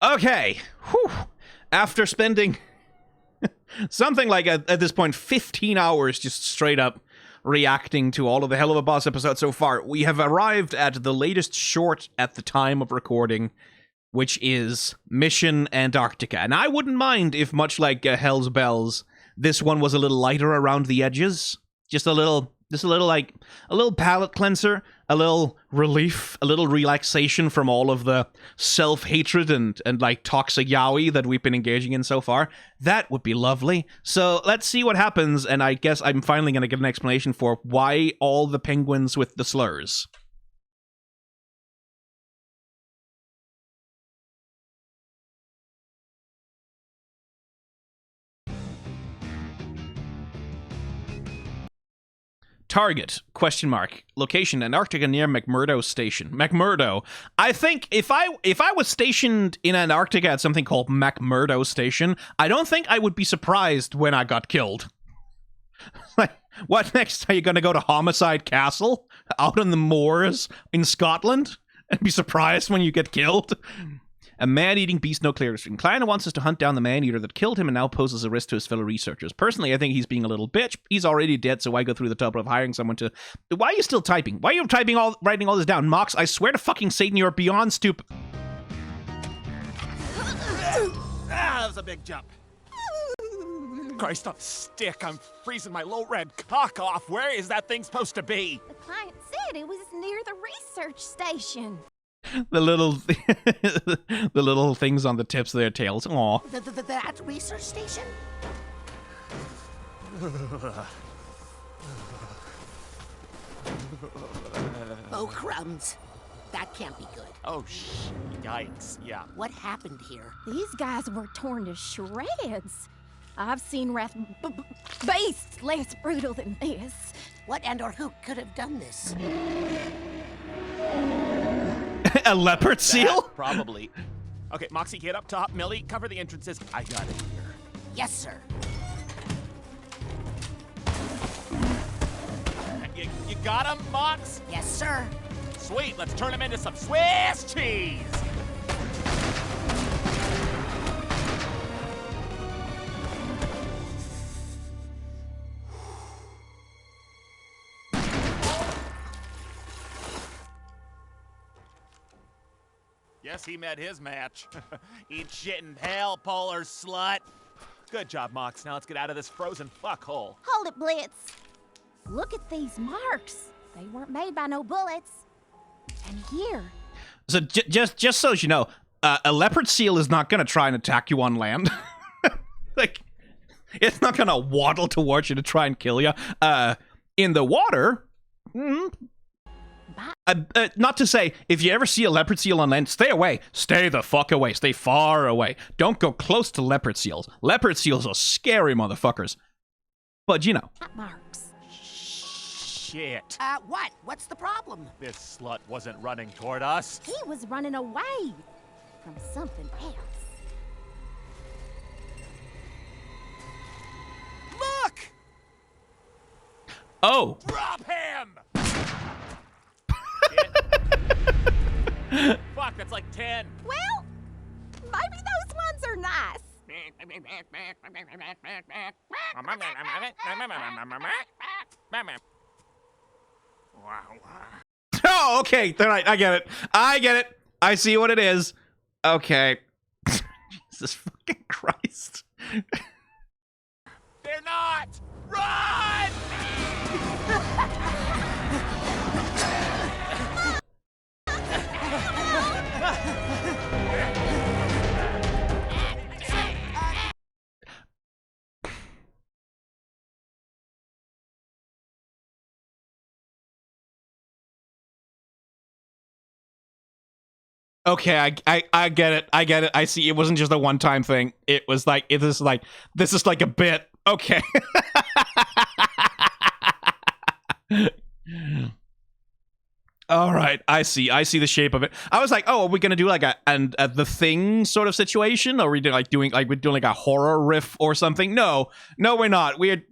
Okay. Whew. After spending something like, at this point, 15 hours just straight up reacting to all of the Helluva Boss episodes so far, we have arrived at the latest short at the time of recording, which is Mission Antarctica. And I wouldn't mind if, much like Hell's Bells, this one was a little lighter around the edges. Just a little palate cleanser, a little relief, a little relaxation from all of the self-hatred and like toxic yaoi that we've been engaging in so far. That would be lovely. So let's see what happens, and I guess I'm finally going to get an explanation for why all the penguins with the slurs. Target, question mark, location, Antarctica near McMurdo Station. McMurdo. I think if I was stationed in Antarctica at something called McMurdo Station, I don't think I would be surprised when I got killed. Like, what next? Are you going to go to Homicide Castle out on the moors in Scotland and be surprised when you get killed? A man-eating beast no clear stream. Klein wants us to hunt down the man-eater that killed him and now poses a risk to his fellow researchers. Personally, I think he's being a little bitch. He's already dead, so why go through the trouble of hiring someone to... Why are you still typing? Why are you writing all this down? Mox, I swear to fucking Satan, you're beyond stupid. That was a big jump. Christ on a stick, I'm freezing my low red cock off. Where is that thing supposed to be? The client said it was near the research station. The little the little things on the tips of their tails. Aw. That research station? Oh, crumbs. That can't be good. Oh, yikes, yeah. What happened here? These guys were torn to shreds. I've seen beasts less brutal than this. What and or who could have done this? A leopard seal? Probably. Okay, Moxxie, get up top. Millie, cover the entrances. I got it here. Yes, sir. You got him, Mox? Yes, sir. Sweet, let's turn him into some Swiss cheese. Yes, he met his match. Eat shit in hell, polar slut. Good job, Mox. Now let's get out of this frozen fuckhole. Hold it, Blitz. Look at these marks. They weren't made by no bullets. And here. So just so you know, a leopard seal is not going to try and attack you on land. Like, it's not going to waddle towards you to try and kill you. In the water... not to say, if you ever see a leopard seal on land, stay away. Stay the fuck away. Stay far away. Don't go close to leopard seals. Leopard seals are scary motherfuckers. But, you know. Marks. Shit. What? What's the problem? This slut wasn't running toward us. He was running away from something else. Look! Oh. Drop him! Fuck, that's like 10. Well, maybe those ones are nice. Oh, okay. All right, I get it. I get it. I see what it is. Okay. Jesus fucking Christ. They're not! Run! Okay, I get it. I get it. I see. It wasn't just a one-time thing. It was like this is like a bit. Okay. All right, I see the shape of it. I was like, oh, are we gonna do like a the Thing sort of situation, or are we doing like a horror riff or something? No, we're not. We're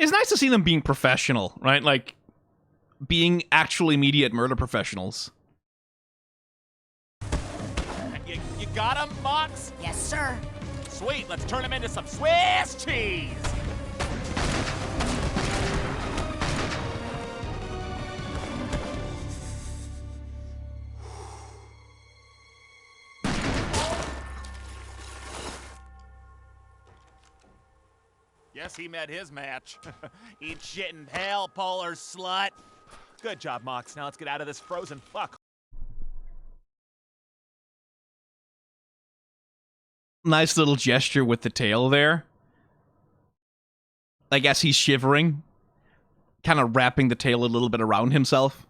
It's nice to see them being professional, right? Like, being actual immediate murder professionals. You got him, Mox? Yes, sir. Sweet, let's turn him into some Swiss cheese. Yes, he met his match. Eat shit in hell, polar slut. Good job, Mox. Now let's get out of this frozen fuck. Nice little gesture with the tail there. I guess he's shivering. Kind of wrapping the tail a little bit around himself.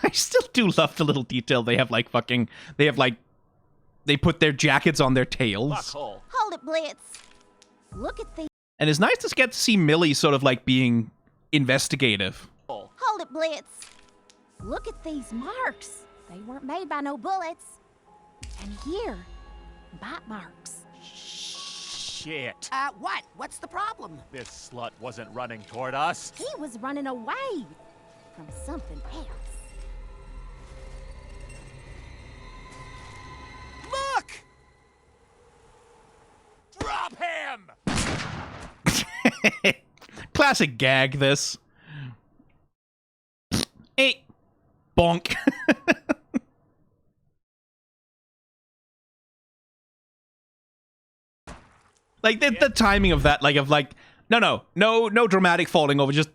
I still do love the little detail. They have like fucking... They have like... They put their jackets on their tails. Fuckhole. Hold it, Blitz. Look at these. And it's nice to get to see Millie sort of like being investigative. Hold it, Blitz. Look at these marks. They weren't made by no bullets. And here, bite marks. Shit. What? What's the problem? This slut wasn't running toward us. He was running away from something else. Look! Drop him! Classic gag, this. Hey. Bonk. Like, the timing of that, like, no dramatic falling over, just...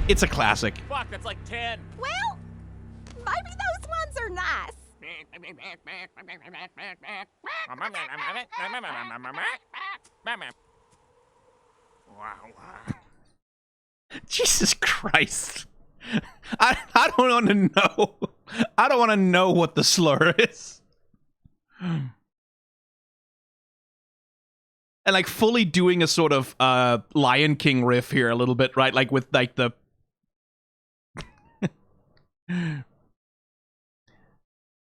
It's a classic. Fuck, that's like 10. Well, maybe those ones are nice. Jesus Christ. I don't want to know. I don't want to know what the slur is. And like fully doing a sort of Lion King riff here a little bit, right? Like with like the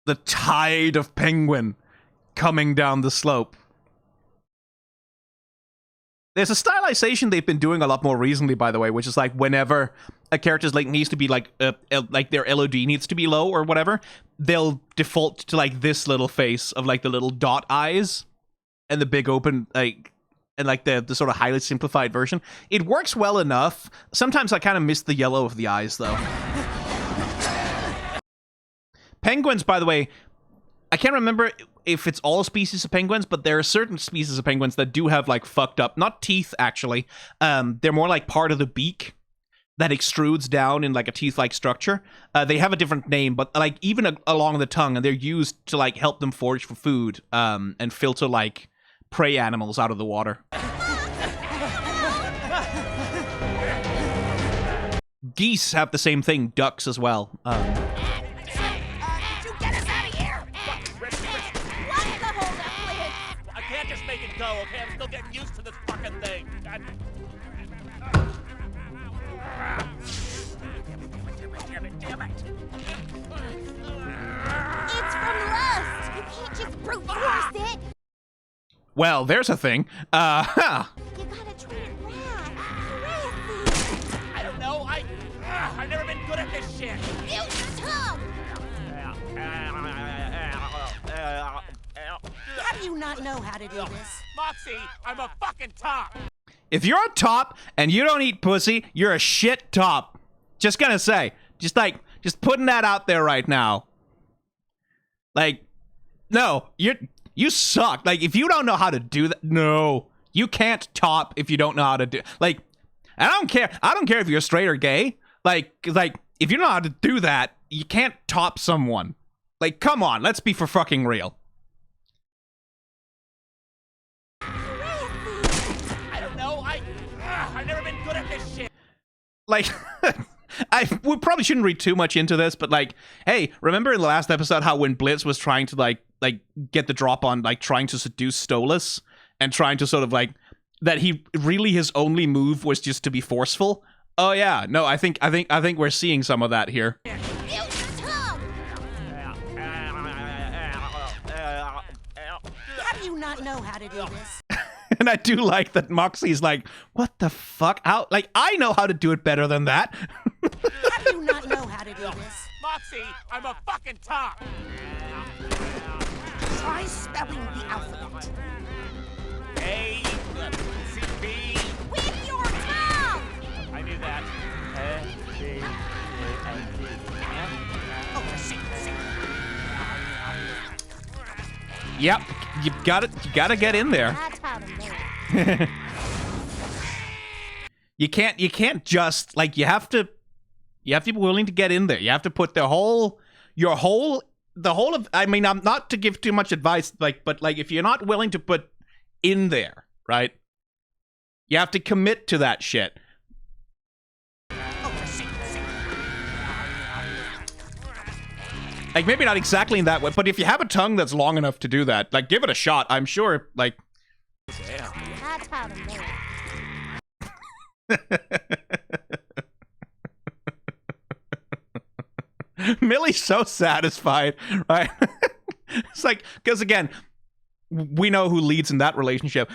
the tide of penguin coming down the slope. There's a stylization they've been doing a lot more recently, by the way, which is like whenever a character's like needs to be like their LOD needs to be low or whatever, they'll default to like this little face of like the little dot eyes and the big open like and like the sort of highly simplified version. It works well enough. Sometimes I kind of miss the yellow of the eyes though. Penguins, by the way, I can't remember if it's all species of penguins, but there are certain species of penguins that do have like fucked up, not teeth actually. They're more like part of the beak that extrudes down in like a teeth-like structure. They have a different name, but like even along the tongue, and they're used to like help them forage for food and filter like prey animals out of the water. Geese have the same thing, ducks as well. Go, okay? I'm still getting used to this fucking thing. God. Damn it. It's from lust. You can't just brute force it. Well, there's a thing. You gotta treat it right. I don't know. I've never been good at this shit. Use your tongue. How do you not know how to do this? Moxxie, I'm a fucking top. If you're a top and you don't eat pussy, you're a shit top. Just gonna say. Just putting that out there right now. Like, no, you suck. Like, if you don't know how to do that, no. You can't top if you don't know how to do. Like, I don't care. I don't care if you're straight or gay. Like if you know how to do that, you can't top someone. Like, come on, let's be for fucking real. I don't know. I've never been good at this shit. Like, we probably shouldn't read too much into this, but like, hey, remember in the last episode how when Blitz was trying to like get the drop on like trying to seduce Stolas and trying to sort of like that he really his only move was just to be forceful? Oh yeah, no, I think we're seeing some of that here. How do you not know how to do this? And I do like that Moxxie's like, what the fuck? How? Like, I know how to do it better than that. I do not know how to do this. Moxxie, I'm a fucking top. Try spelling the alphabet. A, C, B. With your tongue! I knew that. Oh, C. Yep, you gotta get in there. I taught him that. You can't just like you have to be willing to get in there. You have to put the whole of I mean, I'm not to give too much advice, like, but like if you're not willing to put in there, right? You have to commit to that shit. Oh, C. Like maybe not exactly in that way, but if you have a tongue that's long enough to do that, like give it a shot. I'm sure like I taught him that. Millie's so satisfied, right? It's like, because again, we know who leads in that relationship.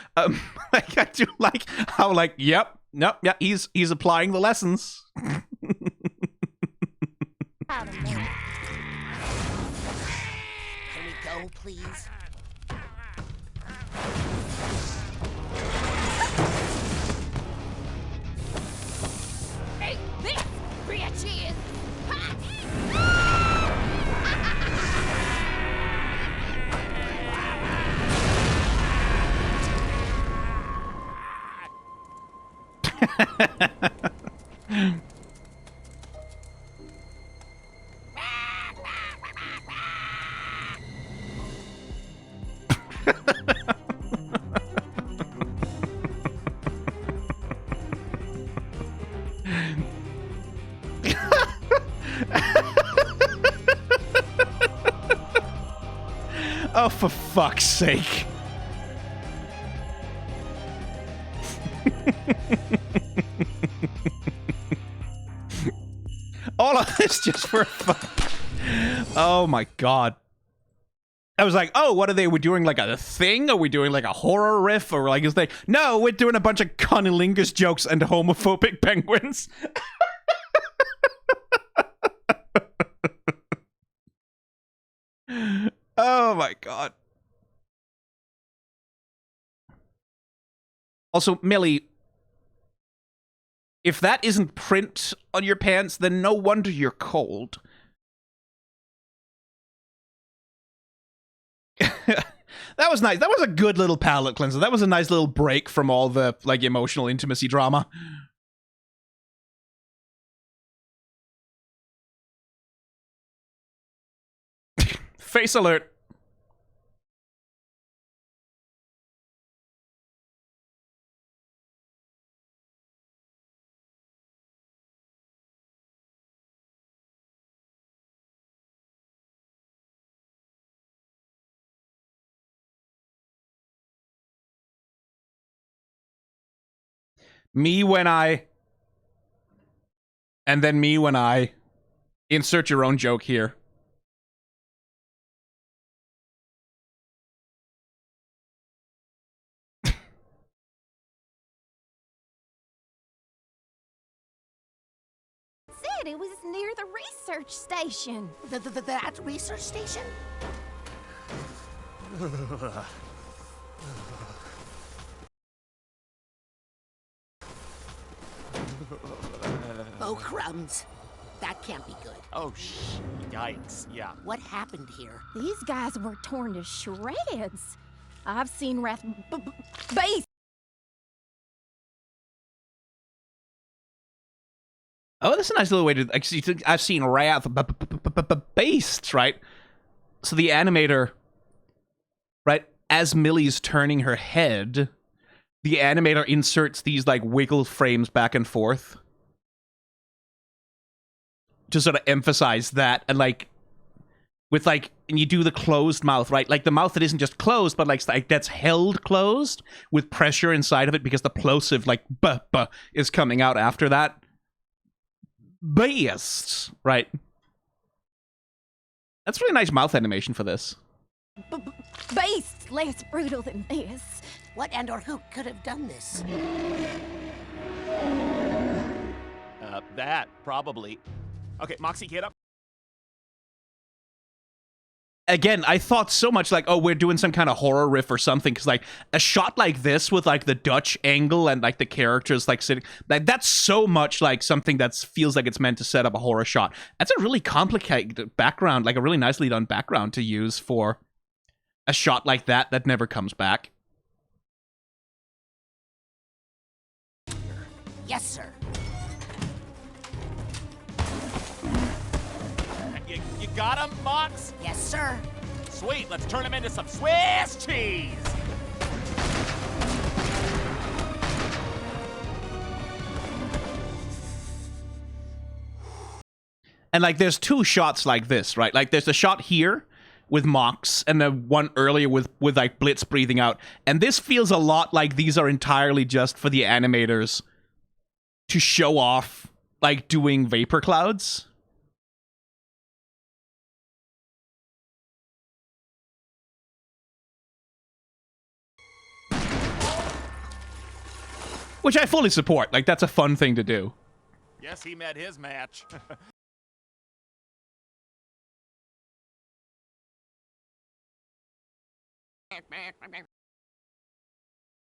Like I do like how like, yep, nope, yeah, he's applying the lessons. Taught him that. Can we go, please? Hey, this bitch is. Oh, for fuck's sake. All of this just for fun. Oh my god. I was like, oh, what are they? We're doing like a thing? Are we doing like a horror riff? Or like, is they? No, we're doing a bunch of cunnilingus jokes and homophobic penguins. Oh my god. Also, Millie, if that isn't print on your pants, then no wonder you're cold. That was nice. That was a good little palate cleanser. That was a nice little break from all the, like, emotional intimacy drama. Face alert. Me when I... And then me when I... Insert your own joke here. Said it was near the research station. That research station? Oh, crumbs. That can't be good. Oh, yikes. Yeah. What happened here? These guys were torn to shreds. I've seen base. Oh, that's a nice little way to... I've seen Wrath based, right? So the animator, right, as Millie's turning her head, the animator inserts these, like, wiggle frames back and forth to sort of emphasize that, and, like, with, like, and you do the closed mouth, right? Like, the mouth that isn't just closed, but, like that's held closed with pressure inside of it because the plosive, like, buh is coming out after that. Based, right? That's really nice mouth animation for this. Based less brutal than this. What and or who could have done this? That, probably. Okay, Moxxie, get up. Again, I thought so much like, oh, we're doing some kind of horror riff or something, because like a shot like this with like the Dutch angle and like the characters like sitting, like that's so much like something that feels like it's meant to set up a horror shot. That's a really complicated background, like a really nicely done background to use for a shot like that that never comes back. Yes, sir. You got him, Mox? Yes, sir. Sweet, let's turn him into some Swiss cheese. And like there's two shots like this, right? Like there's a shot here with Mox and then one earlier with like Blitz breathing out. And this feels a lot like these are entirely just for the animators to show off like doing vapor clouds. Which I fully support. Like, that's a fun thing to do. Yes, he met his match.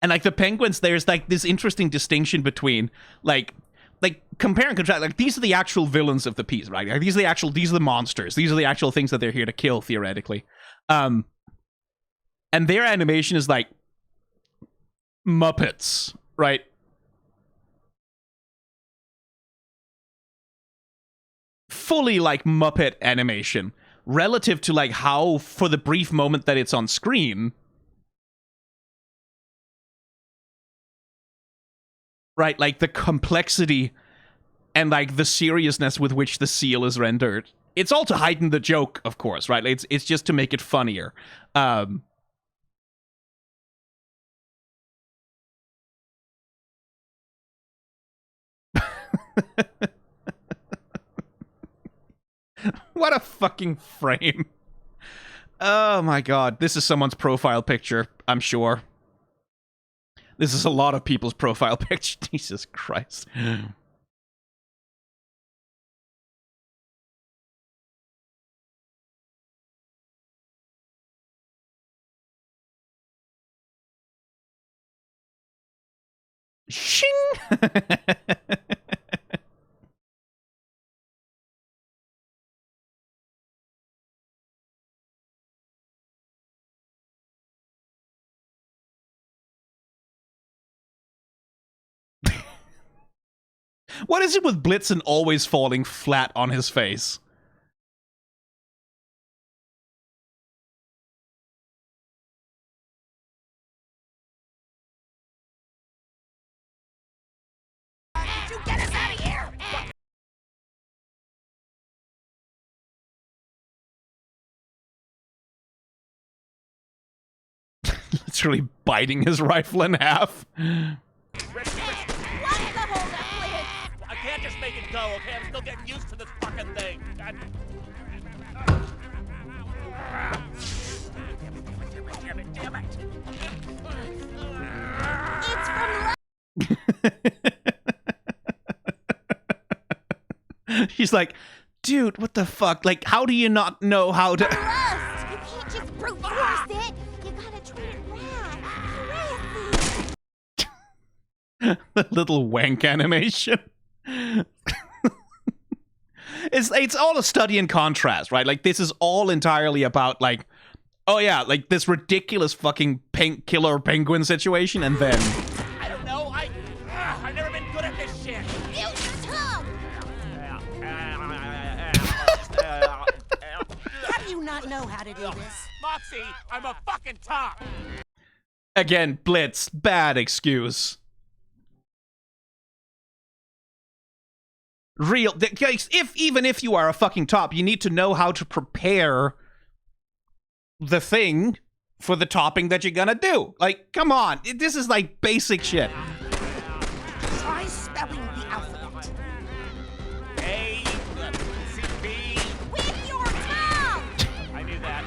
And, like, the penguins, there's, like, this interesting distinction between, like compare and contrast. Like, these are the actual villains of the piece, right? Like, these are the monsters. These are the actual things that they're here to kill, theoretically. And their animation is, like, Muppets, right? Fully like Muppet animation relative to like how for the brief moment that it's on screen, right? Like the complexity and like the seriousness with which the seal is rendered. It's all to heighten the joke, of course, right? It's just to make it funnier. What a fucking frame. Oh my god. This is someone's profile picture, I'm sure. This is a lot of people's profile picture. Jesus Christ. Shing! What is it with Blitzen always falling flat on his face? Did you get us out of here? Literally biting his rifle in half. What's the hold up, I can't just make it go, okay? I'm still getting used to this fucking thing. God. Damn it. It's from She's like, dude, what the fuck? Like, how do you not know how to... Rust. You can't just brute force it. You gotta treat it right. The little wank animation. It's all a study in contrast, right? Like, this is all entirely about, like, oh yeah, like this ridiculous fucking killer penguin situation, and then... I don't know, I've never been good at this shit. Use your tongue. How do you not know how to do this? Moxxie, I'm a fucking top. Again, Blitz, bad excuse. Real, even if you are a fucking top, you need to know how to prepare the thing for the topping that you're gonna do. Like, come on, this is like basic shit. Try spelling the alphabet. A, C, B. With your tongue. I knew that.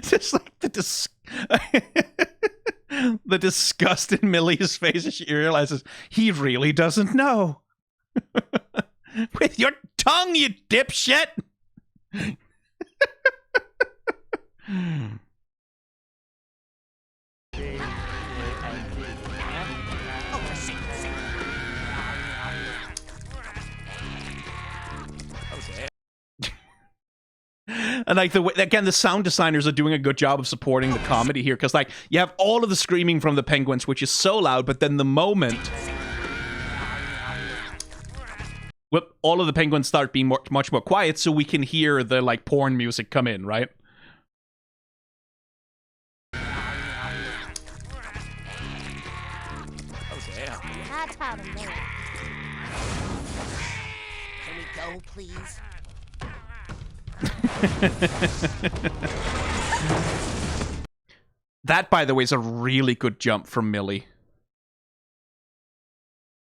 Just like the disgust in Millie's face as she realizes he really doesn't know. With your tongue, you dipshit! And like the sound designers are doing a good job of supporting the comedy here, because like you have all of the screaming from the penguins, which is so loud, but then the moment all of the penguins start being much more quiet, so we can hear the like porn music come in, right? I taught him that. Can we go, please? That, by the way, is a really good jump from Millie.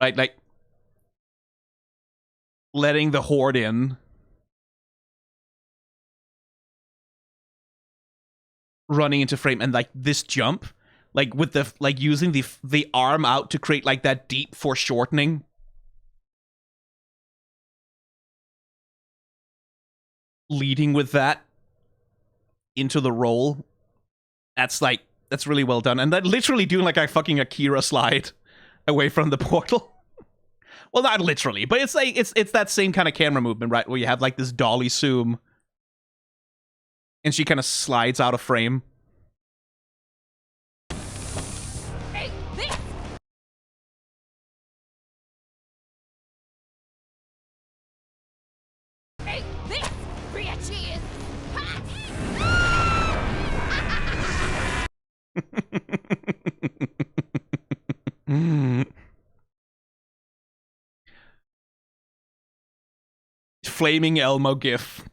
Right, like letting the horde in, running into frame, and like this jump, like with the like using the arm out to create like that deep foreshortening. Leading with that into the roll. That's really well done. And that literally doing like a fucking Akira slide away from the portal. Well, not literally, but it's like it's that same kind of camera movement, right? Where you have like this dolly zoom and she kind of slides out of frame. Hey, this! Hey, this! Bitches! Flaming Elmo gif.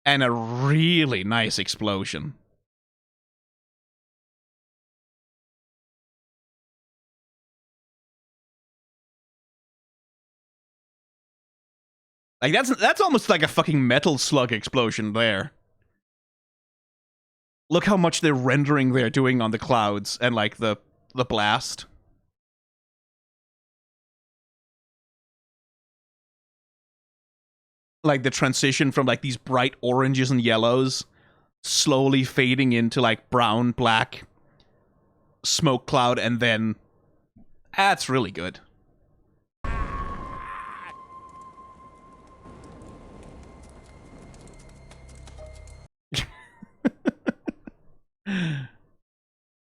And a really nice explosion. Like that's almost like a fucking metal slug explosion there. Look how much they're rendering they're doing on the clouds and like the blast. Like the transition from like these bright oranges and yellows slowly fading into like brown, black smoke cloud, and then that's really good.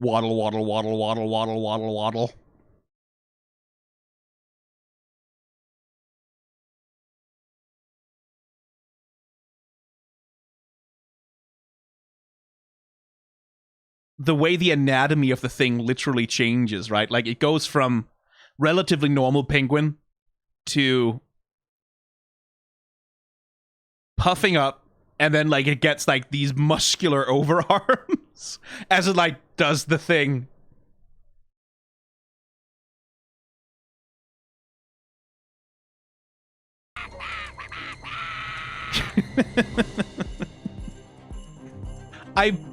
Waddle, waddle, waddle, waddle, waddle, waddle, waddle. The way the anatomy of the thing literally changes, right? Like it goes from relatively normal penguin to puffing up, and then like it gets like these muscular overarms as it like does the thing.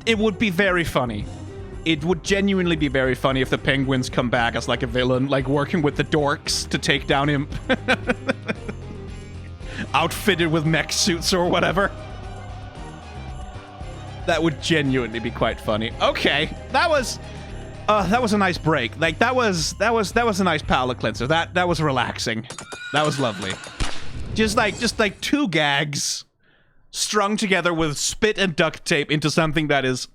It would be very funny. It would genuinely be very funny if the penguins come back as like a villain, like working with the dorks to take down Imp. Outfitted with mech suits or whatever. That would genuinely be quite funny. Okay, that was a nice break. Like that was a nice palate cleanser. That was relaxing. That was lovely. Just like two gags strung together with spit and duct tape into something that is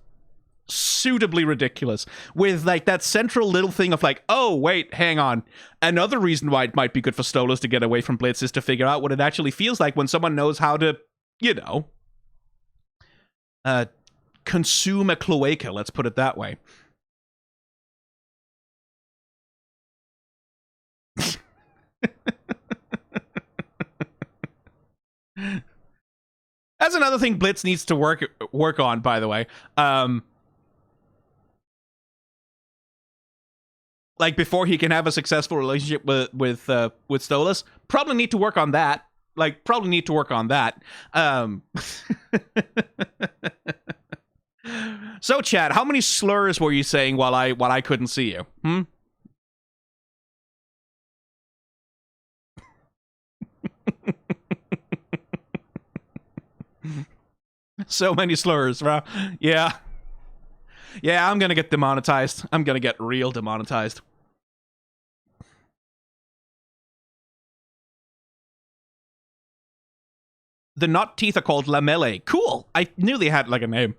suitably ridiculous, with like that central little thing of like, oh wait, hang on, another reason why it might be good for Stolas to get away from Blitz is to figure out what it actually feels like when someone knows how to, you know, consume a cloaca, let's put it that way. That's another thing Blitz needs to work on, by the way. like before he can have a successful relationship with Stolas. Probably need to work on that. Like, probably need to work on that. So, Chad, how many slurs were you saying while I couldn't see you? So many slurs, bro. Yeah. Yeah, I'm gonna get demonetized. I'm gonna get real demonetized. The knot teeth are called lamellae. Cool. I knew they had like a name.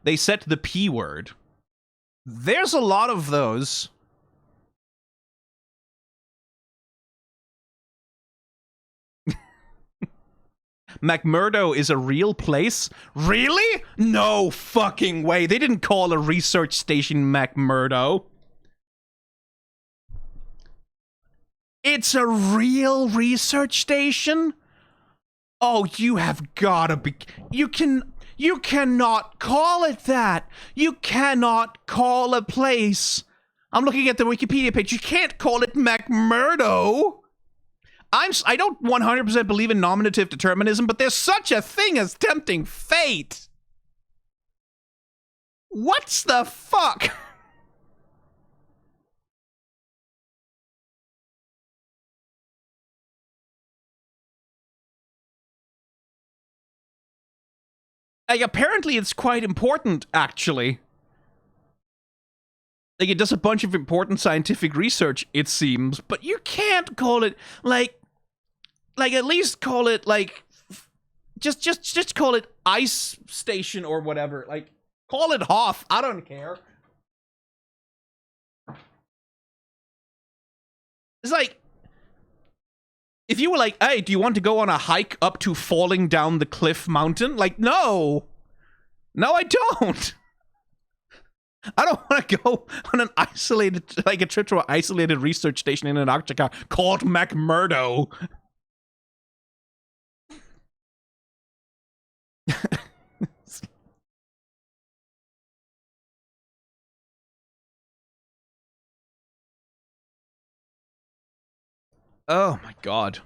They set the P word. There's a lot of those. McMurdo is a real place? Really? No fucking way. They didn't call a research station McMurdo. It's a real research station? Oh, you have gotta be... You cannot call it that. You cannot call a place. I'm looking at the Wikipedia page. You can't call it McMurdo. I don't 100% believe in nominative determinism, but there's such a thing as tempting fate. What's the fuck? Like, apparently it's quite important, actually. Like, it does a bunch of important scientific research, it seems, but you can't call it, like, at least call it, like, just call it ice station or whatever. Like, call it Hoff. I don't care. It's like, if you were like, hey, do you want to go on a hike up to Falling Down the Cliff Mountain? Like, no. No, I don't. I don't want to go on an isolated, like a trip to an isolated research station in Antarctica called McMurdo. Oh my god.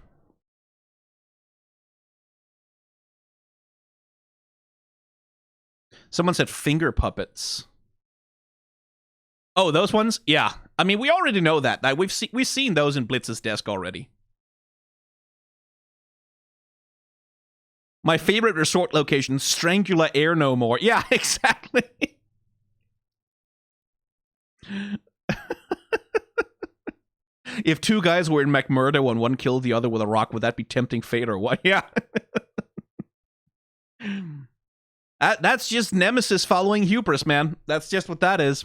Someone said finger puppets. Oh, those ones? Yeah. I mean, we already know that. We've seen those in Blitz's desk already. My favorite resort location, Strangula Air No More. Yeah, exactly. If two guys were in McMurdo and one killed the other with a rock, would that be tempting fate or what? Yeah. That's just Nemesis following hubris, man. That's just what that is.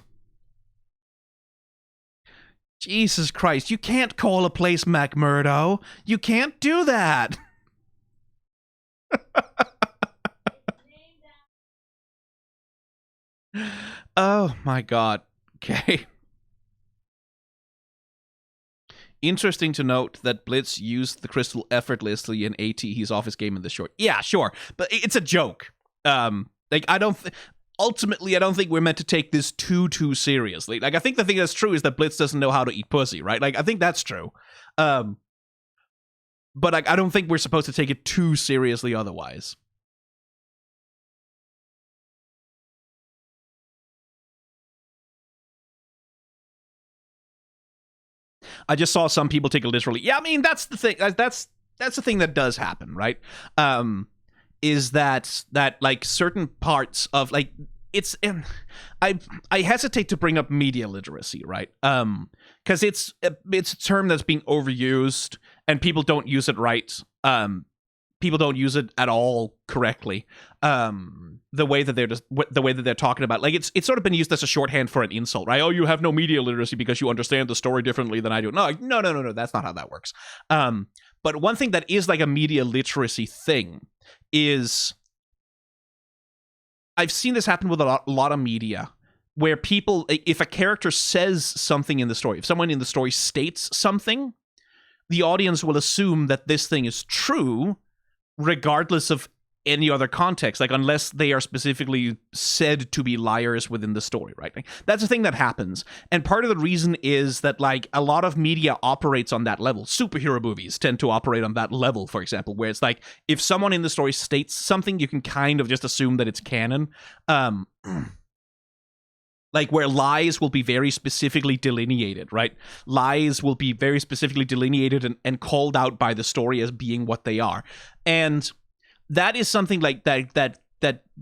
Jesus Christ, you can't call a place McMurdo. You can't do that. Oh my god. Okay. Interesting to note that Blitz used the crystal effortlessly in AT's office game in the short. Yeah, sure. But it's a joke. Like, ultimately, I don't think we're meant to take this too seriously. Like, I think the thing that's true is that Blitz doesn't know how to eat pussy, right? Like, I think that's true. But like, I don't think we're supposed to take it too seriously otherwise. I just saw some people take it literally. Yeah, I mean, that's the thing. That's the thing that does happen, right? Is that like certain parts of like it's I hesitate to bring up media literacy, right? Because it's a term that's being overused and people don't use it right. People don't use it at all correctly. The way that they're talking about, like it's sort of been used as a shorthand for an insult, right? Oh, you have no media literacy because you understand the story differently than I do. No, that's not how that works. But one thing that is like a media literacy thing is I've seen this happen with a lot of media where people, if a character says something in the story, if someone in the story states something, the audience will assume that this thing is true regardless of any other context, like unless they are specifically said to be liars within the story, right? Like, that's a thing that happens. And part of the reason is that like a lot of media operates on that level. Superhero movies tend to operate on that level, for example, where it's like if someone in the story states something, you can kind of just assume that it's canon. Like where lies will be very specifically delineated, right? Lies will be very specifically delineated and called out by the story as being what they are. And that is something like that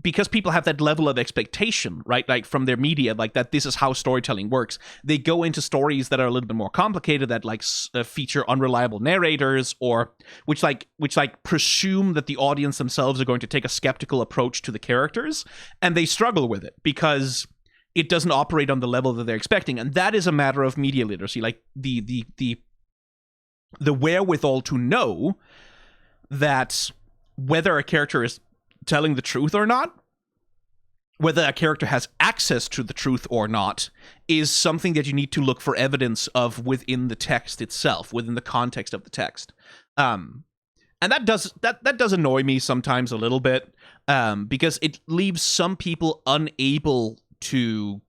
because people have that level of expectation, right? Like from their media, like that this is how storytelling works. They go into stories that are a little bit more complicated, that like feature unreliable narrators, or which presume that the audience themselves are going to take a skeptical approach to the characters, and they struggle with it because it doesn't operate on the level that they're expecting. And that is a matter of media literacy, like the wherewithal to know that whether a character is telling the truth or not, whether a character has access to the truth or not, is something that you need to look for evidence of within the text itself, within the context of the text. And that does annoy me sometimes a little bit, because it leaves some people unable to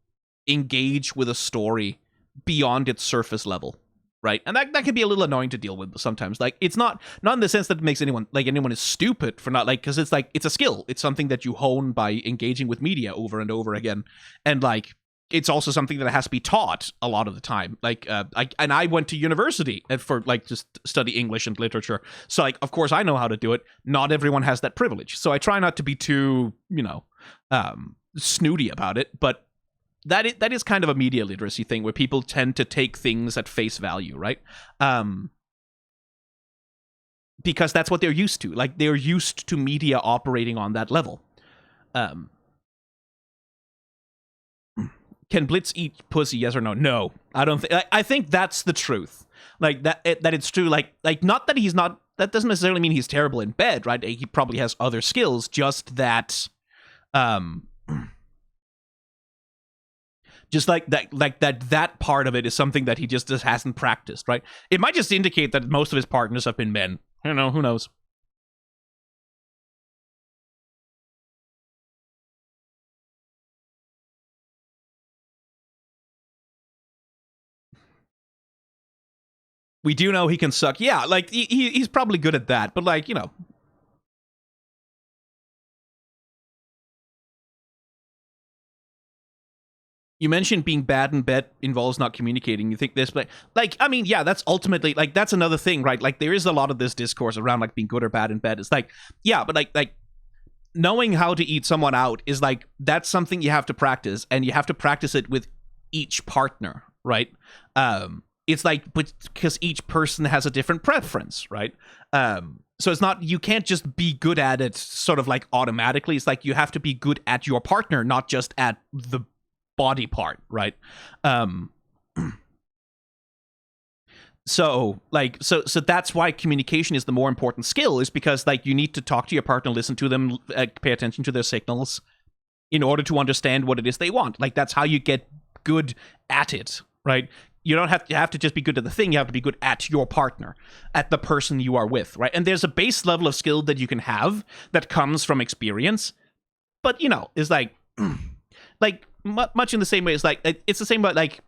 engage with a story beyond its surface level. Right, and that can be a little annoying to deal with sometimes. Like, it's not in the sense that it makes anyone is stupid for not, like, because it's like it's a skill. It's something that you hone by engaging with media over and over again, and like it's also something that has to be taught a lot of the time. Like, I went to university for like just study English and literature, so like of course I know how to do it. Not everyone has that privilege, so I try not to be too snooty about it, but. That is kind of a media literacy thing where people tend to take things at face value, right? Because that's what they're used to. Like, they're used to media operating on that level. Can Blitz eat pussy? Yes or no? No, I don't think. I think that's the truth. Like that it's true. Like not that he's not. That doesn't necessarily mean he's terrible in bed, right? He probably has other skills. Just that. Just like that part of it is something that he just hasn't practiced, right? It might just indicate that most of his partners have been men. I don't know, who knows? We do know he can suck. Yeah, like he's probably good at that, but like, You mentioned being bad in bed involves not communicating. You think this, but like, I mean, yeah, that's ultimately like that's another thing, right? Like, there is a lot of this discourse around like being good or bad in bed. It's like, yeah, but like knowing how to eat someone out is like that's something you have to practice, and you have to practice it with each partner, right? It's like because each person has a different preference, right? So it's not, you can't just be good at it sort of like automatically. It's like you have to be good at your partner, not just at the body part, right? So that's why communication is the more important skill, is because like you need to talk to your partner, listen to them, pay attention to their signals in order to understand what it is they want. Like, that's how you get good at it, right? You don't have to just be good at the thing. You have to be good at your partner, at the person you are with, right? And there's a base level of skill that you can have that comes from experience, but is like like much in the same way. It's like it's the same, but like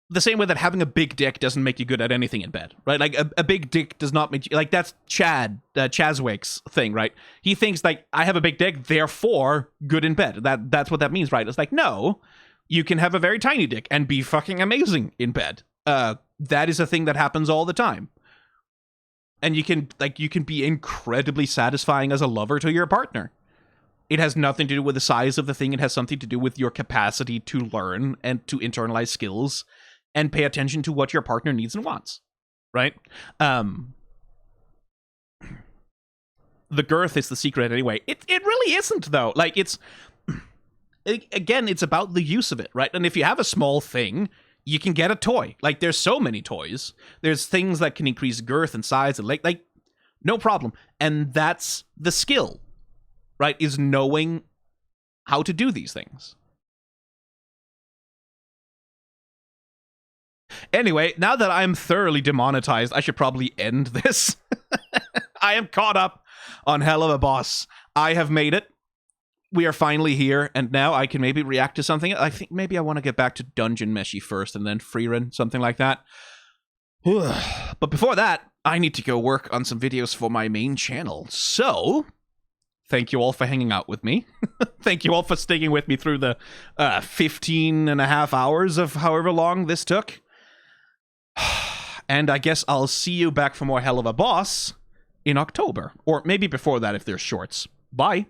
the same way that having a big dick doesn't make you good at anything in bed, right? Like a big dick does not make you, like, that's Chazwick's thing, right? He thinks like, I have a big dick, therefore good in bed. That's what that means, right? It's like, no, you can have a very tiny dick and be fucking amazing in bed. That is a thing that happens all the time. And you can be incredibly satisfying as a lover to your partner. It has nothing to do with the size of the thing. It has something to do with your capacity to learn and to internalize skills and pay attention to what your partner needs and wants, right? The girth is the secret anyway. It really isn't, though. Like, again, it's about the use of it, right? And if you have a small thing, you can get a toy. Like, there's so many toys. There's things that can increase girth and size and like no problem. And that's the skill, right? Is knowing how to do these things. Anyway, now that I'm thoroughly demonetized, I should probably end this. I am caught up on Helluva Boss. I have made it. We are finally here, and now I can maybe react to something. I think maybe I want to get back to Dungeon Meshi first, and then Freerun, something like that. But before that, I need to go work on some videos for my main channel. So, thank you all for hanging out with me. Thank you all for sticking with me through the 15 and a half hours of however long this took. And I guess I'll see you back for more Helluva Boss in October. Or maybe before that if there's shorts. Bye.